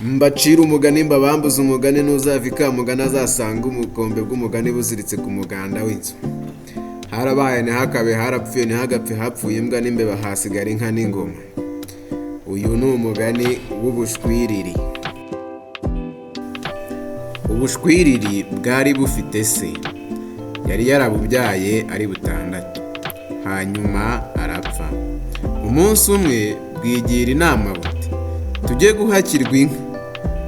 Mbacira umugani mbabambuze umugani ntuzava ikamugani azasanga ubukombe bw'umugani buziritse ku muganda w'inzu. Harabaye ntihakabe, harapfuye ntihagapfe, hapfuye imbwa n'imbeba, hasigara inka n'ingoma. Uyu ni umugani w'ubushwiriri. Ubushwiriri bwari bufite se, yari yarabubyaye ari butandatu, hanyuma arapfa. Umunsi umwe bwigira inama buti tujye guhakirwa inka.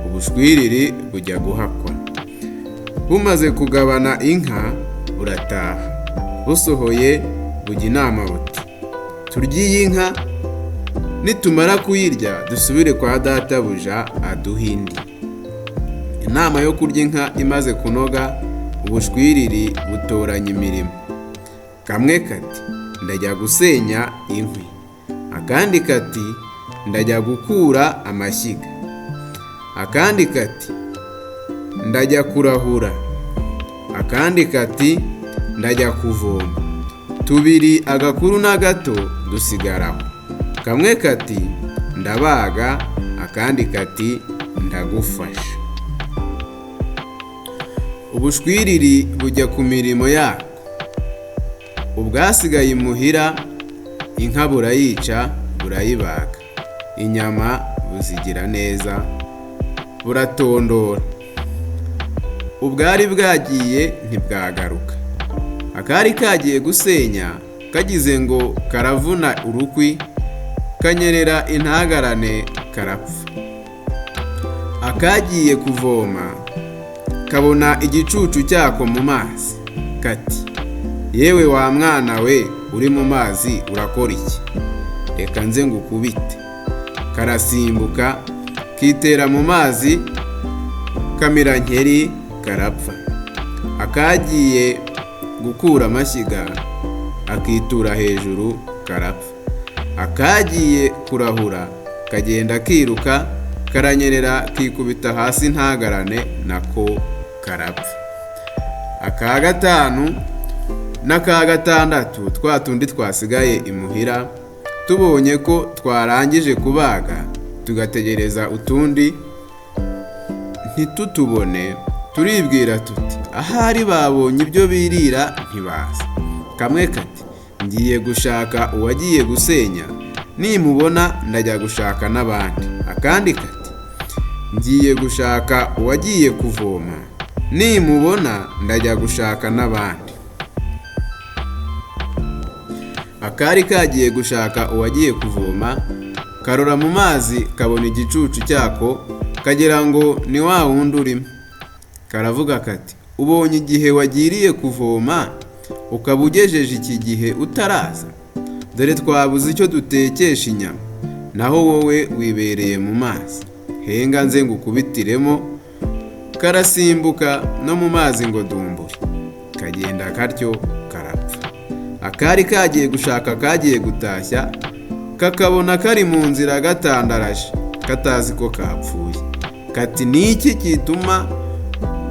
Ubushwiriri bujya guhakwa. Bumaze kugabana inka burataha. Busohoye bujya inama buti turye iyi nka, nitumara kuyirya dusubire kwa databuja aduhe indi. Inama yo kurya inka imaze kunoga, ubushwiriri butoranya imirimo. Kamwe kati ndajya gusenya inkwi, akandi kati ndajya gukura amashyiga, akandi kati ndajya kurahura, akandi kati ndajya kuvoma. Tubiri agakuru n'agato dusigaraho. Kamwe kati ndabaga, akandi kati ndagufasha. Ubushwiriri bujya ku mirimo yako. Ubwasigaye imuhira, inka burayica burayibaga, inyama buzigira neza buratondora. Ubwari bwagiye ntibwagaruka. Akari kagiye gusenya kagize ngo karavuna urukwi, kanyerera intagarane karapfa. Akagiye kuvoma kabona igicucu cyako mu mazi, kati yewe wa mwana we uri mu mazi urakora iki? Reka nze ngukubite. Karasimbuka kitera mu mazi, kamira nkeri karapfa. Akagiye gukura amashyiga akitura hejuru karapfa. Akagiye kurahura kagenda kiruka, karanyerera kikubita hasi ntagarane, nako karapfa. Aka gatanu n'aka gatandatu twa tundi twasigaye imuhira, tubonye ko twarangije kubaga tugategereza utundi ntitutubone, turibwira tuti ahari babonye ibyo birira ntibaza. Kamwe kati ngiye gushaka uwagiye gusenya, nimubona ndajya gushaka n'abandi. Akandi kati ngiye gushaka uwagiye kuvoma, nimubona ndajya gushaka n'abandi. Akari kagiye gushaka uwagiye kuvoma karora mu mazi, kabona igicucu cyako, kagira ngo ni wa wundi urimo. Karavuga kati ubonye igihe wagiriye kuvoma, ukaba ugejeje iki gihe utaraza? Dore twabuze icyo dutekesha inyama, naho wowe wibereye mu mazi. Henga nze ngukubitiremo. Karasimbuka no mu mazi ngo dumbure, kagenda katyo karapfa. Akari kagiye gushaka kagiye gutashya, kakabona kari mu nzira gatandaraje, katazi ko kapfuye. Kati ni iki gituma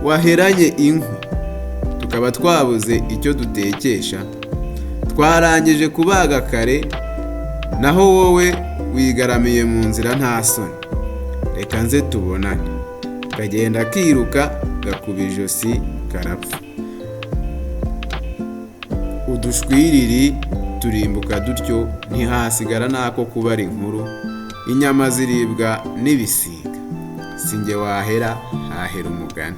waheranye inkwi? Tukaba twabuze icyo dutekesha, twarangije kubaga kare, naho wowe wigaramiye mu nzira nta soni. Reka nze tubonane. Kagenda kiruka gakuba ijosi karapfa. Udushwiriri turimbuka dutyo, ntihasigara n'ako kubara inkuru. Inyama ziribwa n'ibisiga. Sinjye wahera hahera umugani.